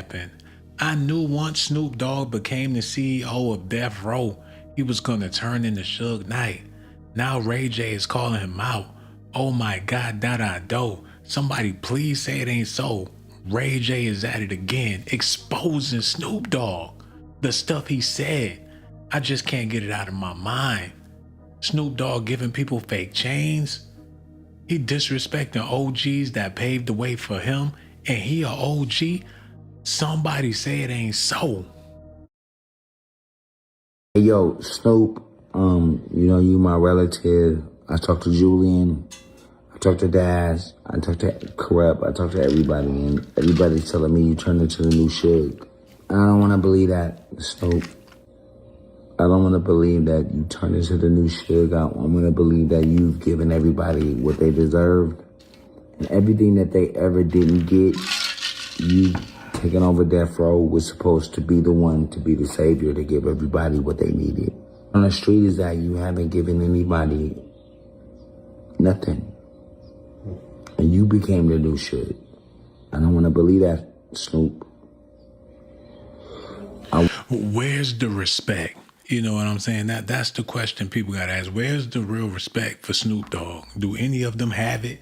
happened. I knew once Snoop Dogg became the CEO of Death Row, he was gonna turn into Suge Knight. Now Ray J is calling him out. Oh my God, do. Somebody please say it ain't so. Ray J is at it again, exposing Snoop Dogg. The stuff he said, I just can't get it out of my mind. Snoop Dogg giving people fake chains. He disrespecting OGs that paved the way for him, and he a OG. Somebody say it ain't so. Hey, yo, Snoop, you my relative. I talked to Julian, I talked to Daz, I talked to Corrupt, I talked to everybody, and everybody's telling me you turned into the new Suge. I don't want to believe that, Snoop. I don't want to believe that you turned into the new Suge. I want to believe that you've given everybody what they deserved. And everything that they ever didn't get, you taking over Death Row was supposed to be the one to be the savior to give everybody what they needed. On the street is that you haven't given anybody nothing. And you became the new Suge. I don't want to believe that, Snoop. Where's the respect? You know what I'm saying? That's the question people gotta ask. Where's the real respect for Snoop Dogg? Do any of them have it?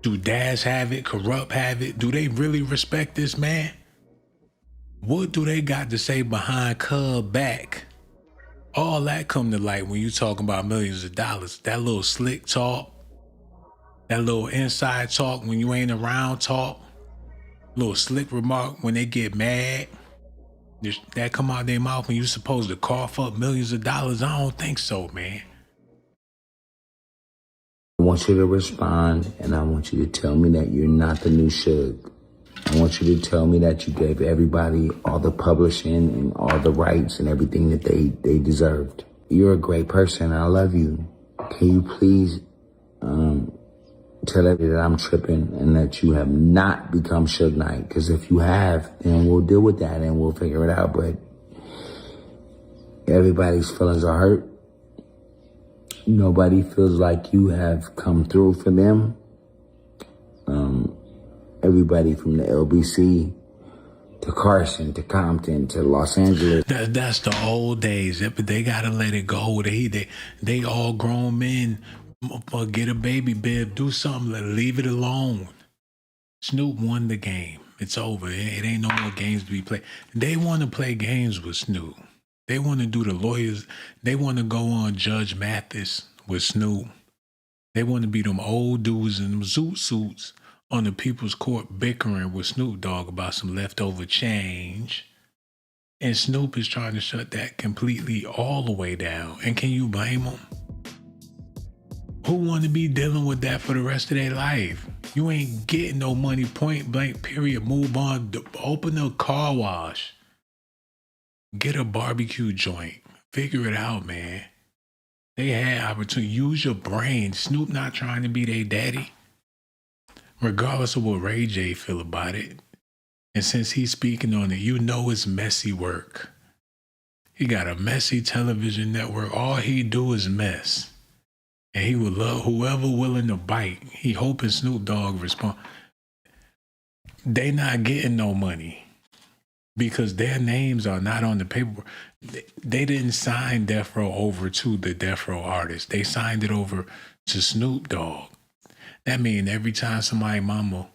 Do Daz have it? Corrupt have it? Do they really respect this man? What do they got to say behind Cub back? All that come to light when you talking about millions of dollars. That little slick talk, that little inside talk when you ain't around talk, little slick remark when they get mad. That come out their mouth when you supposed to cough up millions of dollars. I don't think so, man. I want you to respond, and I want you to tell me that you're not the new Suge. I want you to tell me that you gave everybody all the publishing and all the rights and everything that they deserved. You're a great person. I love you. Can you please tell everybody that I'm tripping and that you have not become Suge Knight? Because if you have, then we'll deal with that and we'll figure it out. But everybody's feelings are hurt. Nobody feels like you have come through for them. Everybody from the LBC to Carson to Compton to Los Angeles. That's the old days. They gotta let it go. They all grown men. Get a baby bib. Do something. Leave it alone. Snoop won the game. It's over. It ain't no more games to be played. They want to play games with Snoop. They want to do the lawyers. They want to go on Judge Mathis with Snoop. They want to be them old dudes in them zoot suits on the people's court bickering with Snoop Dogg about some leftover change. And Snoop is trying to shut that completely all the way down. And can you blame him? Who want to be dealing with that for the rest of their life? You ain't getting no money, point blank, period. Move on. Open a car wash. Get a barbecue joint. Figure it out, man. They had opportunity. Use your brain. Snoop not trying to be their daddy. Regardless of what Ray J feel about it. And since he's speaking on it, you know it's messy work. He got a messy television network. All he do is mess. And he would love whoever willing to bite. He hoping Snoop Dogg respond. They not getting no money. Because their names are not on the paper. They didn't sign Death Row over to the Death Row artist. They signed it over to Snoop Dogg. That means every time somebody mama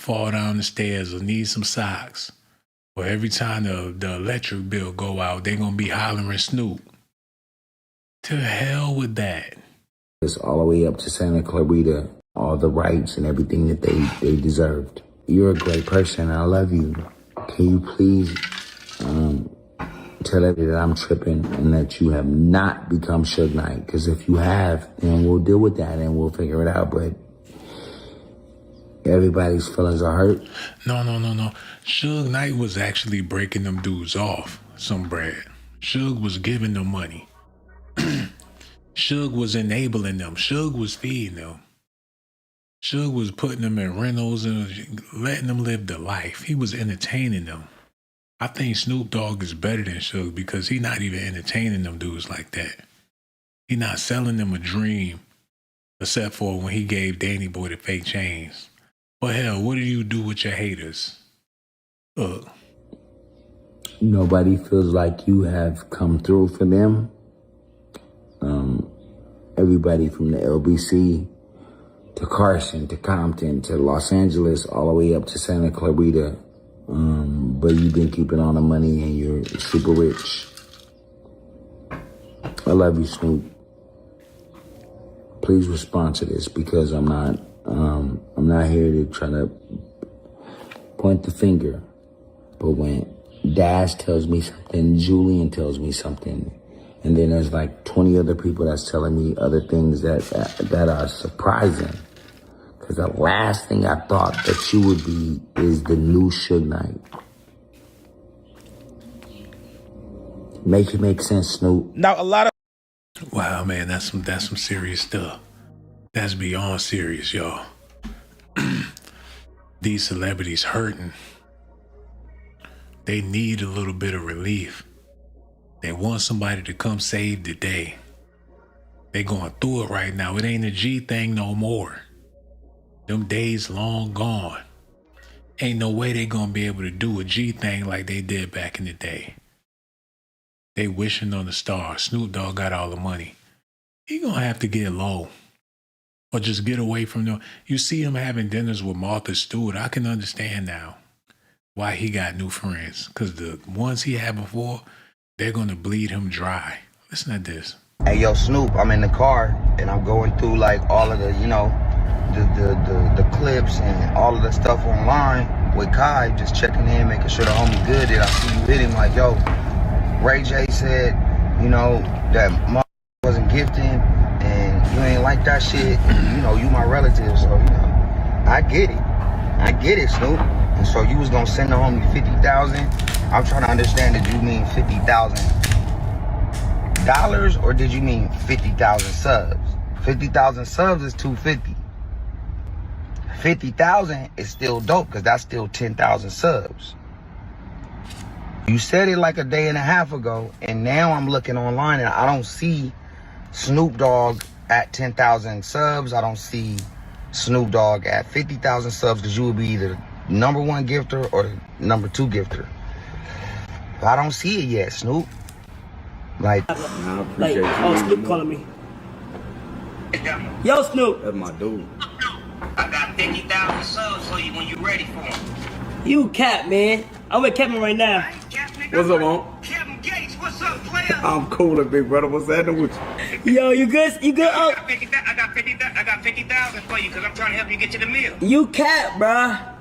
fall down the stairs or need some socks, or every time the electric bill go out, they gonna be hollering Snoop. To hell with that. It's all the way up to Santa Clarita, all the rights and everything that they deserved. You're a great person. I love you. Can you please tell everybody that I'm tripping and that you have not become Suge Knight? Because if you have, then we'll deal with that and we'll figure it out. But everybody's feelings are hurt. No. Suge Knight was actually breaking them dudes off some bread. Suge was giving them money. Suge was enabling them. Suge was feeding them. Suge was putting them in rentals and letting them live the life. He was entertaining them. I think Snoop Dogg is better than Suge because he not even entertaining them dudes like that. He not selling them a dream, except for when he gave Danny Boy the fake chains. But hell, what do you do with your haters? Look, Nobody feels like you have come through for them. Everybody from the LBC to Carson to Compton to Los Angeles, all the way up to Santa Clarita. But you've been keeping all the money and you're super rich. I love you, Snoop. Please respond to this because I'm not here to try to point the finger. But when Dash tells me something, Julian tells me something, and then there's like 20 other people that's telling me other things that are surprising. Because the last thing I thought that you would be is the new Suge Knight. Make it make sense, Snoop. Now, a lot of wow, man, that's some serious stuff. That's beyond serious, y'all. These celebrities hurting. They need a little bit of relief. They want somebody to come save the day. They going through it right now. It ain't a G thing no more. Them days long gone. Ain't no way they gonna be able to do a G thing like they did back in the day. They wishing on the stars. Snoop Dogg got all the money. He gonna have to get low. Or just get away from them. You see him having dinners with Martha Stewart. I can understand now why he got new friends. Because the ones he had before, they're going to bleed him dry. Listen to this. Hey, yo, Snoop, I'm in the car, and I'm going through, like, all of the, you know, the clips and all of the stuff online with Kai, just checking in, making sure the homie good. And I see you hit him like, yo, Ray J said, you know, that mom wasn't gifting, and you ain't like that shit. And, you know, you my relative, so, you know, I get it, Snoop. And so you was gonna send the homie 50,000. I'm trying to understand, did you mean $50,000 or did you mean 50,000 subs? 50,000 subs is 250. 50,000 is still dope because that's still 10,000 subs. You said it like a day and a half ago, and now I'm looking online and I don't see Snoop Dogg at 10,000 subs. I don't see Snoop Dogg at 50,000 subs because you would be either number one gifter or number two gifter. I don't see it yet, Snoop. Like, I appreciate you. Snoop calling me. Yo, Snoop. That's my dude. I got 50,000 subs for you when you're ready for them. You cap, man. I'm with Kevin right now. What's up, man? Kevin Gates, what's up, player? I'm cool, big brother. What's happening with you? Yo, you good? You good? I Oh, got 50,000 for you because I'm trying to help you get to the mill. you cap, bruh.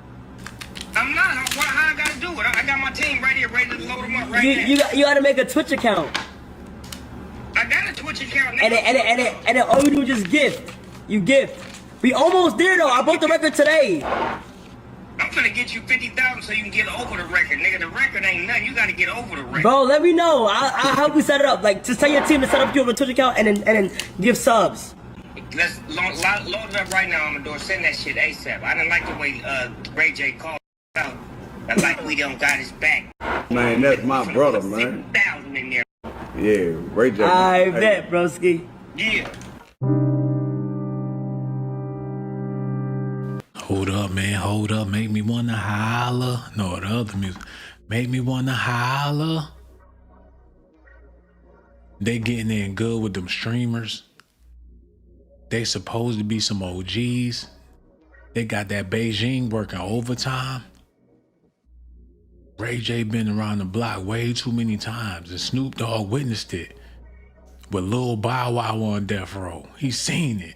I'm not. How I gotta do it? I got my team right here, ready to load them up right now. You got to make a Twitch account, I got a Twitch account. and then all you do is just gift. You gift. We almost there though. I broke the record today. I'm gonna get you 50,000 so you can get over the record, nigga. The record ain't nothing. You gotta get over the record. Bro, let me know. I'll help you set it up. Like, just tell your team to set up you a Twitch account and then give subs. Let's load it up right now on the door. Send that shit ASAP. I didn't like the way Ray J called out. I like we don't got his back. Man, that's my brother, man. 50,000 in there. Yeah, Ray J. I bet, broski. Yeah. Hold up, man. Hold up. Make me want to holler. No, the other music. Make me want to holler. They getting in good with them streamers. They supposed to be some OGs. They got that Beijing working overtime. Ray J been around the block way too many times, and Snoop Dogg witnessed it. With Lil Bow Wow on death row. He seen it.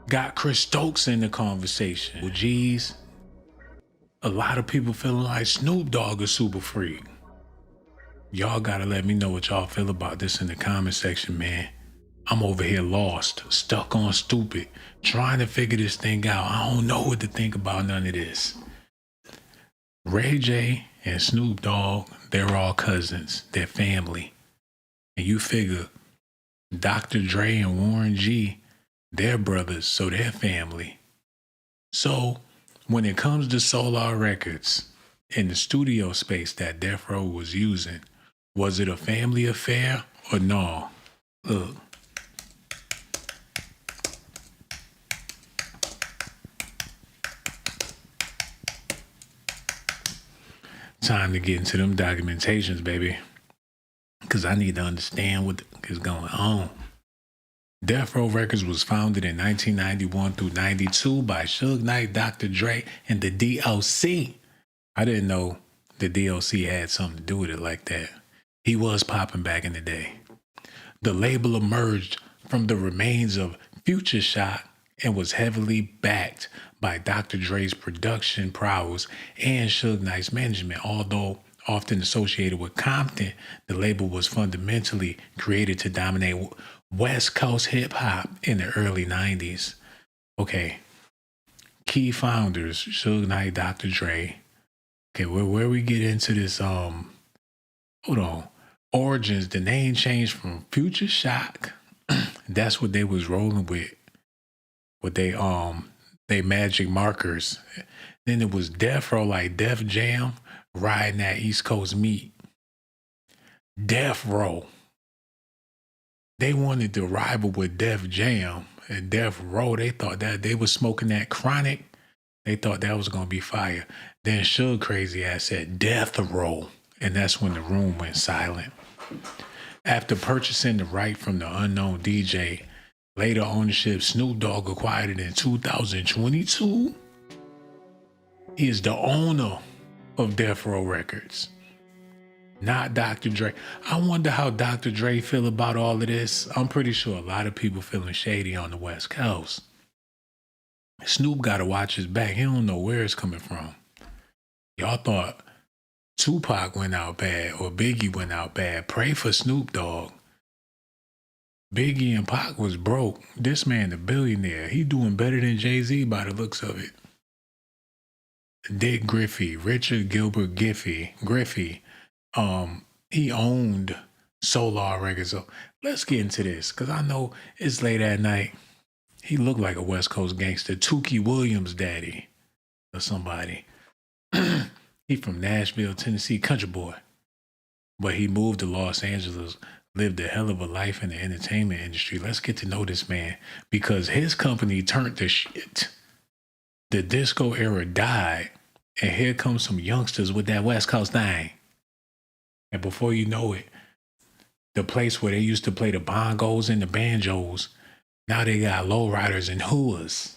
Got Chris Stokes in the conversation. Well, geez, a lot of people feeling like Snoop Dogg is super freak. Y'all gotta let me know what y'all feel about this in the comment section, man. I'm over here lost, stuck on stupid, trying to figure this thing out. I don't know what to think about none of this. Ray J and Snoop Dogg, they're all cousins. They're family. And you figure Dr. Dre and Warren G, they're brothers, so they're family. So when it comes to Solar Records in the studio space that Death Row was using, was it a family affair or no? Look. Time to get into them documentations, baby. Because I need to understand what is going on. Death Row Records was founded in 1991 through 92 by Suge Knight, Dr. Dre, and the DOC. I didn't know the DOC had something to do with it like that. He was popping back in the day. The label emerged from the remains of Future Shock and was heavily backed by Dr. Dre's production prowess and Suge Knight's management. Although often associated with Compton, the label was fundamentally created to dominate West Coast hip hop in the early 90s. Okay. Key founders, Suge Knight, Dr. Dre. Okay, where we get into this, hold on. Origins, the name changed from Future Shock. That's what they was rolling with they magic markers. Then it was Death Row, like Def Jam, riding that East Coast meat. Death Row. They wanted to rival with Def Jam and Death Row. They thought that they was smoking that chronic. They thought that was gonna be fire. Then Suge crazy ass said Death Row, and that's when the room went silent. After purchasing the right from the unknown DJ, later ownership, Snoop Dogg acquired it in 2022. He is the owner of Death Row Records, not Dr. Dre. I wonder how Dr. Dre feel about all of this. I'm pretty sure a lot of people feeling shady on the West Coast. Snoop got to watch his back. He don't know where it's coming from. Y'all thought Tupac went out bad or Biggie went out bad. Pray for Snoop Dogg. Biggie and Pac was broke. This man a billionaire. He doing better than Jay-Z by the looks of it. Dick Griffey, Richard Gilbert Griffey, he owned Solar Records. So let's get into this, because I know it's late at night. He looked like a West Coast gangster. Tukey Williams' daddy or somebody. He from Nashville, Tennessee, country boy. But he moved to Los Angeles, lived a hell of a life in the entertainment industry. Let's get to know this man, because his company turned to shit. The disco era died, and here comes some youngsters with that West Coast thing. And before you know it, the place where they used to play the bongos and the banjos, now they got lowriders and hooas.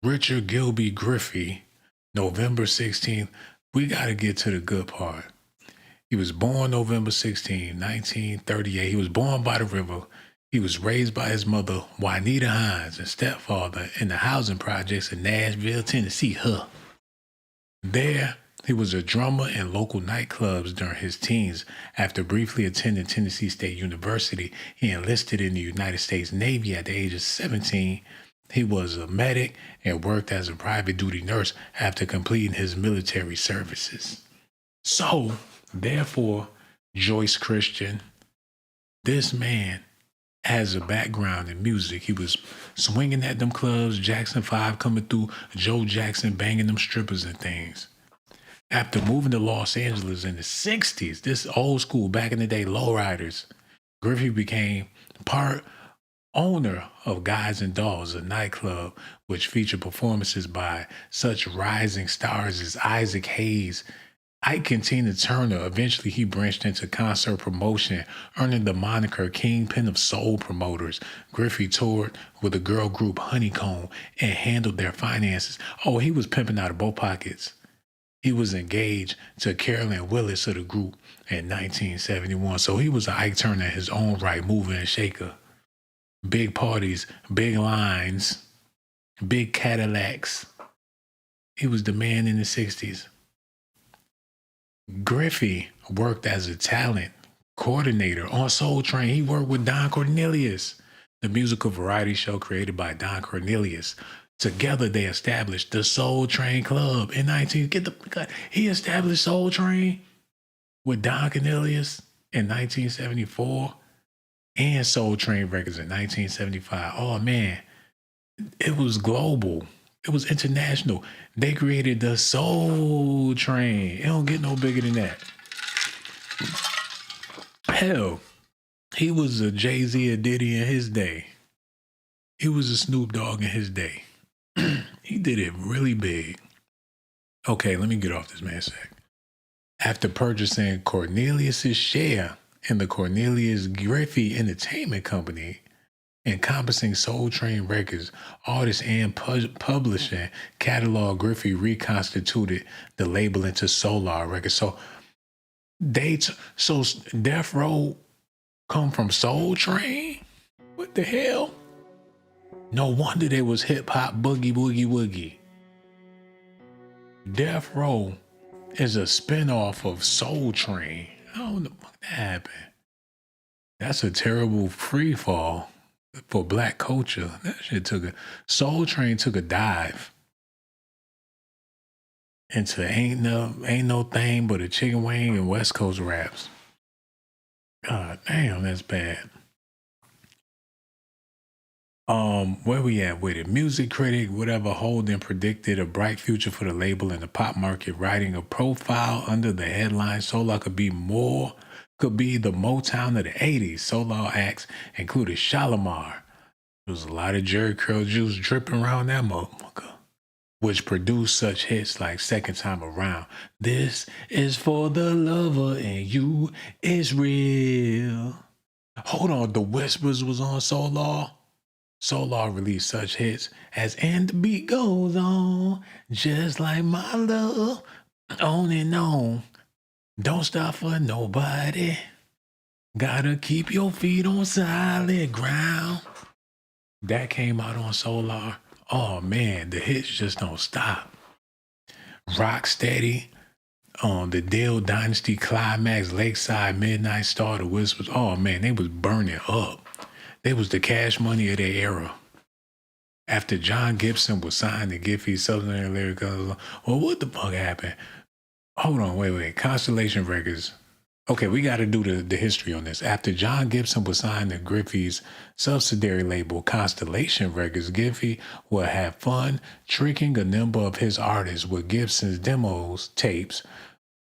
Richard Gilby Griffey, November 16th. We got to get to the good part. He was born November 16, 1938. He was born by the river. He was raised by his mother, Juanita Hines, and stepfather in the housing projects in Nashville, Tennessee. There, he was a drummer in local nightclubs during his teens. After briefly attending Tennessee State University, he enlisted in the United States Navy at the age of 17. He was a medic and worked as a private duty nurse after completing his military services. So, therefore, Joyce Christian, this man has a background in music. He was swinging at them clubs, Jackson 5 coming through, Joe Jackson banging them strippers and things. After moving to Los Angeles in the 60s, this old school, back in the day, lowriders, Griffey became part owner of Guys and Dolls, a nightclub which featured performances by such rising stars as Isaac Hayes, Ike and Tina Turner. Eventually, he branched into concert promotion, earning the moniker Kingpin of Soul Promoters. Griffey toured with the girl group Honeycomb and handled their finances. Oh, he was pimping out of both pockets. He was engaged to Carolyn Willis of the group in 1971, so he was an Ike Turner in his own right, mover and shaker. Big parties, big lines, big Cadillacs. He was the man in the 60s. Griffey worked as a talent coordinator on Soul Train. He worked with Don Cornelius, the musical variety show created by Don Cornelius. Together, they established the Soul Train Club in he established Soul Train with Don Cornelius in 1974 and Soul Train Records in 1975. Oh man, it was global. It was international. They created the Soul Train. It don't get no bigger than that. Hell, he was a Jay-Z or Diddy in his day. He was a Snoop Dogg in his day. He did it really big. Okay, let me get off this man sec. After purchasing Cornelius's share in the Cornelius Griffey Entertainment Company, encompassing Soul Train Records, artists, and publishing catalog, Griffey reconstituted the label into Solar Records. So so Death Row come from Soul Train? What the hell? No wonder they was hip hop boogie woogie woogie. Death Row is a spinoff of Soul Train. I don't know what happened. That's a terrible free fall for black culture. That shit Soul Train took a dive into ain't no thing but a chicken wing and West Coast raps. God damn, that's bad. Where we at with it? Music critic, whatever, Holden predicted a bright future for the label in the pop market, writing a profile under the headline Solar could be the Motown of the 80s. Solar acts included Shalimar. There was a lot of Jerry Curl juice dripping around that motherfucker, which produced such hits like Second Time Around. This is for the lover and you is real. Hold on, The Whispers was on Solar. Solar released such hits as And the Beat Goes On, Just Like My Love, On and On, Don't Stop for Nobody, Gotta Keep Your Feet on Solid Ground. That came out on Solar. Oh man, the hits just don't stop. Rock Steady, The Deal Dynasty, Climax, Lakeside, Midnight Star, The Whispers. Oh man, they was burning up. They was the Cash Money of their era. After John Gibson was signed to Giffey, Southern Lyric, well, what the fuck happened? Hold on, wait. Constellation Records. Okay, we got to do the history on this. After John Gibson was signed to Griffey's subsidiary label, Constellation Records, Giffey would have fun tricking a number of his artists with Gibson's demos tapes,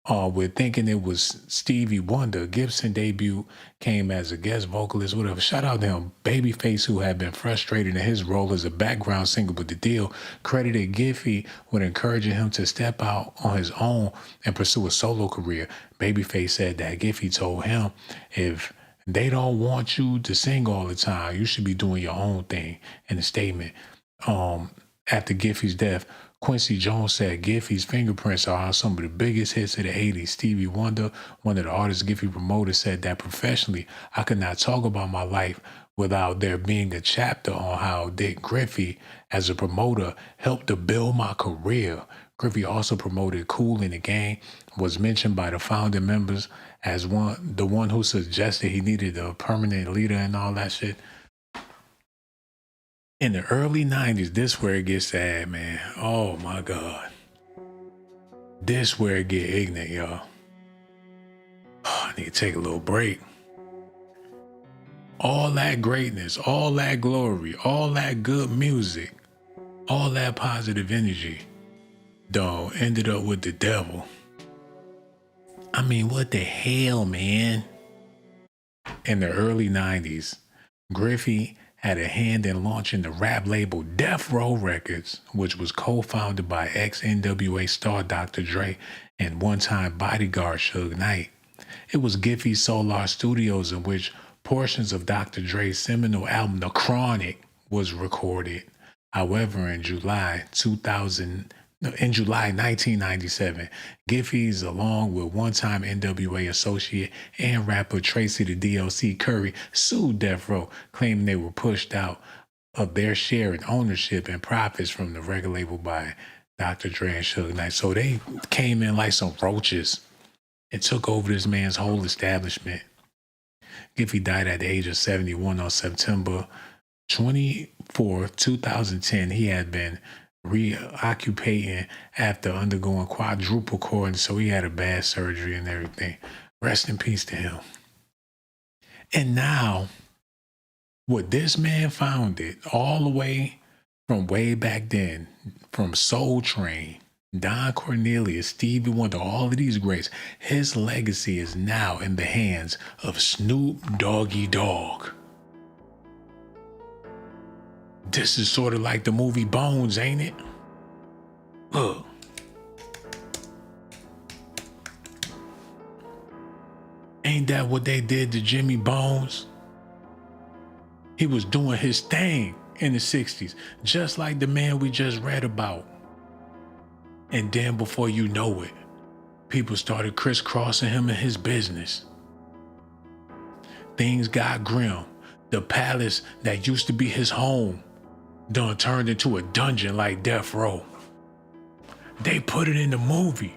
with thinking it was Stevie Wonder. Gibson debut came as a guest vocalist, whatever. Shout out to him. Babyface, who had been frustrated in his role as a background singer with The Deal, credited Giffey with encouraging him to step out on his own and pursue a solo career. Babyface said that Giffey told him, if they don't want you to sing all the time, you should be doing your own thing. In a statement, after Giffey's death, Quincy Jones said Giffey's fingerprints are on some of the biggest hits of the 80s. Stevie Wonder, one of the artists Giffey promoted, said that professionally, I could not talk about my life without there being a chapter on how Dick Griffey, as a promoter, helped to build my career. Griffey also promoted Kool and the Gang, was mentioned by the founding members as the one who suggested he needed a permanent leader and all that shit. In the early 90s, this where it gets sad, man. Oh my God. This where it get ignorant, y'all. I need to take a little break. All that greatness, all that glory, all that good music, all that positive energy, dog, ended up with the devil. I mean, what the hell, man? In the early 90s, Griffey had a hand in launching the rap label Death Row Records, which was co-founded by ex-NWA star Dr. Dre and one-time bodyguard Suge Knight. It was Giffey Solar Studios in which portions of Dr. Dre's seminal album The Chronic was recorded. However, in July 1997, Giffey's, along with one-time NWA associate and rapper Tracy the DLC Curry, sued Death Row, claiming they were pushed out of their share in ownership and profits from the record label by Dr. Dre and Suge Knight. So they came in like some roaches and took over this man's whole establishment. Giffey died at the age of 71 on September 24, 2010. He had been reoccupating after undergoing quadruple cord, and so he had a bad surgery and everything. Rest in peace to him. And now, what this man founded all the way from way back then, from Soul Train, Don Cornelius, Stevie Wonder, all of these greats, his legacy is now in the hands of Snoop Doggy Dogg. This is sort of like the movie Bones, ain't it? Look, Ain't that what they did to Jimmy Bones? He was doing his thing in the 60s, just like the man we just read about. And then before you know it, people started crisscrossing him and his business. Things got grim. The palace that used to be his home done turned into a dungeon like death row. They put it in the movie.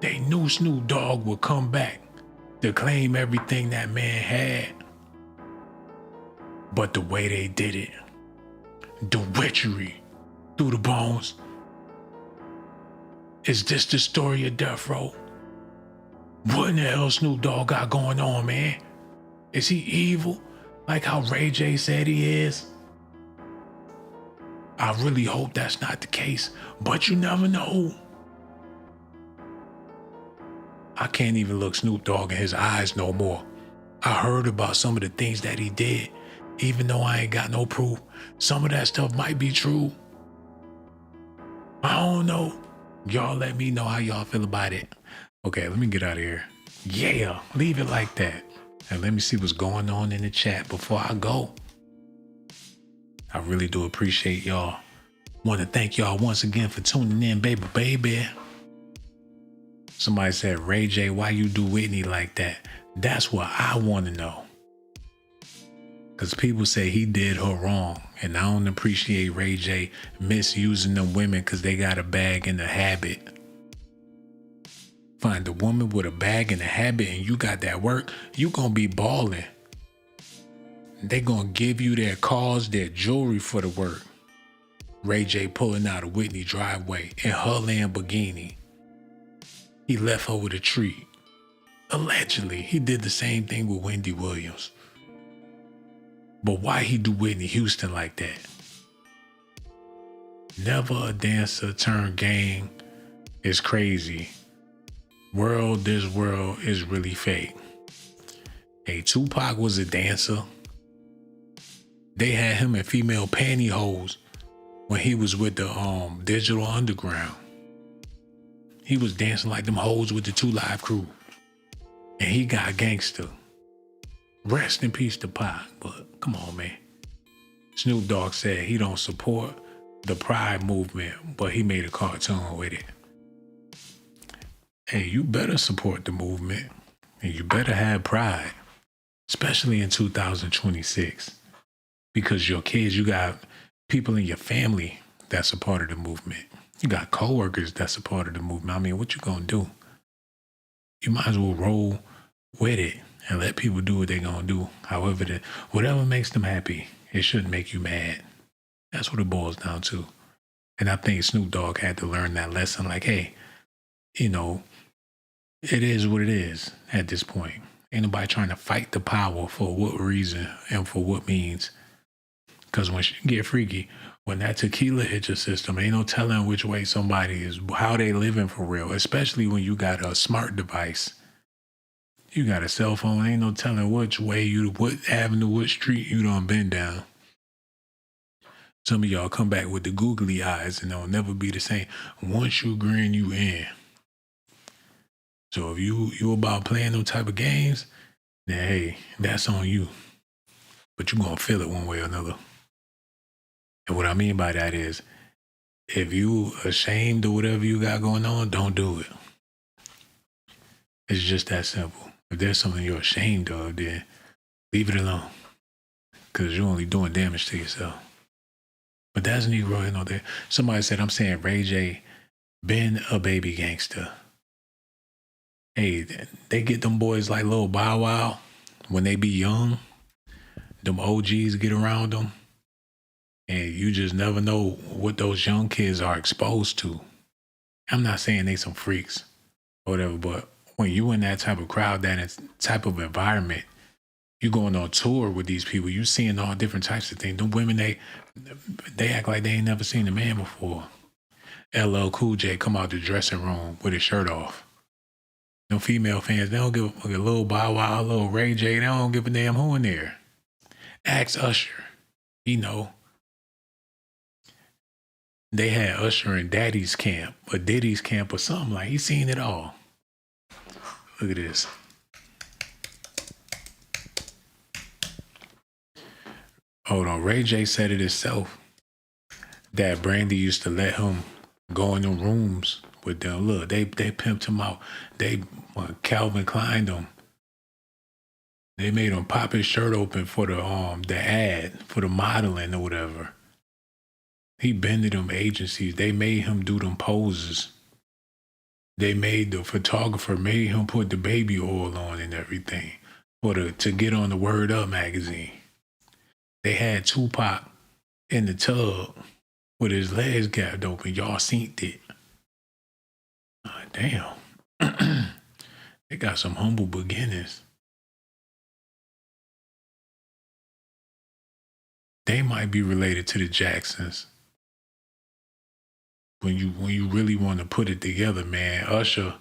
They knew Snoop Dogg would come back to claim everything that man had. But the way they did it, the witchery through the bones. Is this the story of death row? What in the hell Snoop Dogg got going on, man? Is he evil, like how Ray J said he is? I really hope that's not the case, but you never know. I can't even look Snoop Dogg in his eyes no more. I heard about some of the things that he did, even though I ain't got no proof. Some of that stuff might be true. I don't know. Y'all let me know how y'all feel about it. Okay, let me get out of here. Yeah, leave it like that. And let me see what's going on in the chat before I go. I really do appreciate y'all. Want to thank y'all once again for tuning in, baby. Somebody said, Ray J, why you do Whitney like that? That's what I want to know. Because people say he did her wrong. And I don't appreciate Ray J misusing them women because they got a bag and a habit. Find a woman with a bag and a habit and you got that work, you going to be balling. They going to give you their cars, their jewelry for the work. Ray J pulling out of Whitney driveway in her Lamborghini. He left her with a treat. Allegedly, he did the same thing with Wendy Williams. But why he do Whitney Houston like that? Never a dancer turned gang is crazy. This world is really fake. Hey, Tupac was a dancer. They had him in female pantyhose when he was with the Digital Underground. He was dancing like them hoes with the 2 Live crew. And he got gangster. Rest in peace to Pac, but come on, man. Snoop Dogg said he don't support the Pride movement, but he made a cartoon with it. Hey, you better support the movement, and you better have pride, especially in 2026, because your kids, you got people in your family that's a part of the movement. You got coworkers that's a part of the movement. I mean, what you gonna do? You might as well roll with it and let people do what they're gonna do. However, whatever makes them happy, it shouldn't make you mad. That's what it boils down to. And I think Snoop Dogg had to learn that lesson. Like, hey, you know, it is what it is at this point. Ain't nobody trying to fight the power for what reason and for what means. Because when you get freaky, when that tequila hits your system, ain't no telling which way somebody is, how they living for real, especially when you got a smart device. You got a cell phone, ain't no telling which way what avenue, what street you done been down. Some of y'all come back with the googly eyes and they'll never be the same. Once you grin, you in. So if you about playing them type of games, then hey, that's on you. But you gonna feel it one way or another. And what I mean by that is, if you ashamed of whatever you got going on, don't do it. It's just that simple. If there's something you're ashamed of, then leave it alone. Because you're only doing damage to yourself. But that's Negro, you know, there. Somebody said, I'm saying Ray J been a baby gangster. Hey, they get them boys like Lil Bow Wow when they be young. Them OGs get around them. And you just never know what those young kids are exposed to. I'm not saying they some freaks or whatever, but when you in that type of crowd, that type of environment, you going on tour with these people, you seeing all different types of things. Them women, they act like they ain't never seen a man before. LL Cool J come out the dressing room with his shirt off. Them female fans, they don't give a little Bow Wow, a little Ray J, they don't give a damn who in there. Ask Usher, he know. They had Usher in Daddy's camp or Diddy's camp or something like. He seen it all. Look at this. Hold on. Ray J said it himself that Brandy used to let him go in the rooms with them. Look, they pimped him out. Calvin Kleined him. They made him pop his shirt open for the ad for the modeling or whatever. He bended them agencies. They made him do them poses. They made the photographer made him put the baby oil on and everything to get on the Word Up magazine. They had Tupac in the tub with his legs gapped open. Y'all seen it. Damn. They got some humble beginnings. They might be related to the Jacksons. When you really want to put it together, man, Usher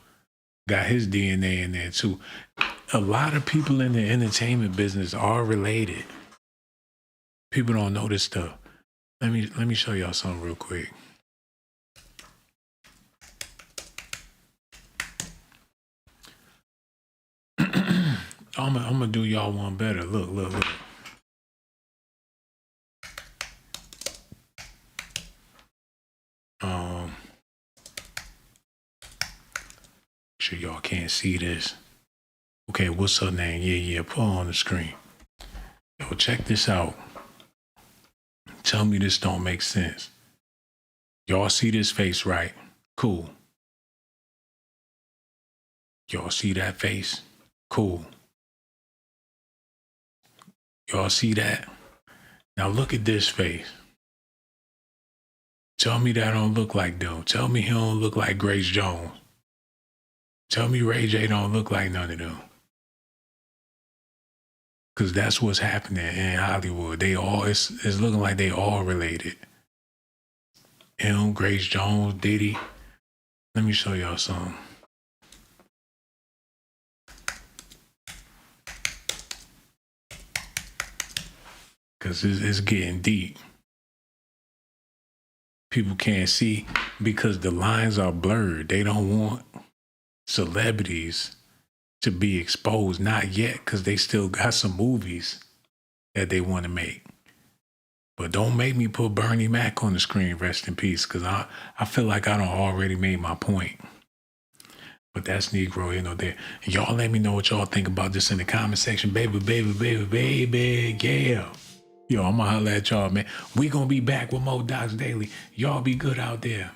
got his DNA in there too. A lot of people in the entertainment business are related. People don't know this stuff. Let me show y'all something real quick. I'm gonna do y'all one better. Look. Sure y'all can't see this. Okay, what's her name? Yeah, put her on the screen. Yo, check this out. Tell me this don't make sense. Y'all see this face, right? Cool. Y'all see that face? Cool. Y'all see that? Now look at this face. Tell me that don't look like them. Tell me he don't look like Grace Jones. Tell me Ray J don't look like none of them. Because that's what's happening in Hollywood. It's looking like they all related. Him, Grace Jones, Diddy. Let me show y'all something. Because it's getting deep. People can't see because the lines are blurred. They don't want celebrities to be exposed. Not yet, because they still got some movies that they want to make. But don't make me put Bernie Mac on the screen, rest in peace, because I feel like I done already made my point. But that's Negro, there. Y'all let me know what y'all think about this in the comment section. Baby, yeah. Yo, I'm gonna holler at y'all, man. We gonna be back with more Docs Daily. Y'all be good out there.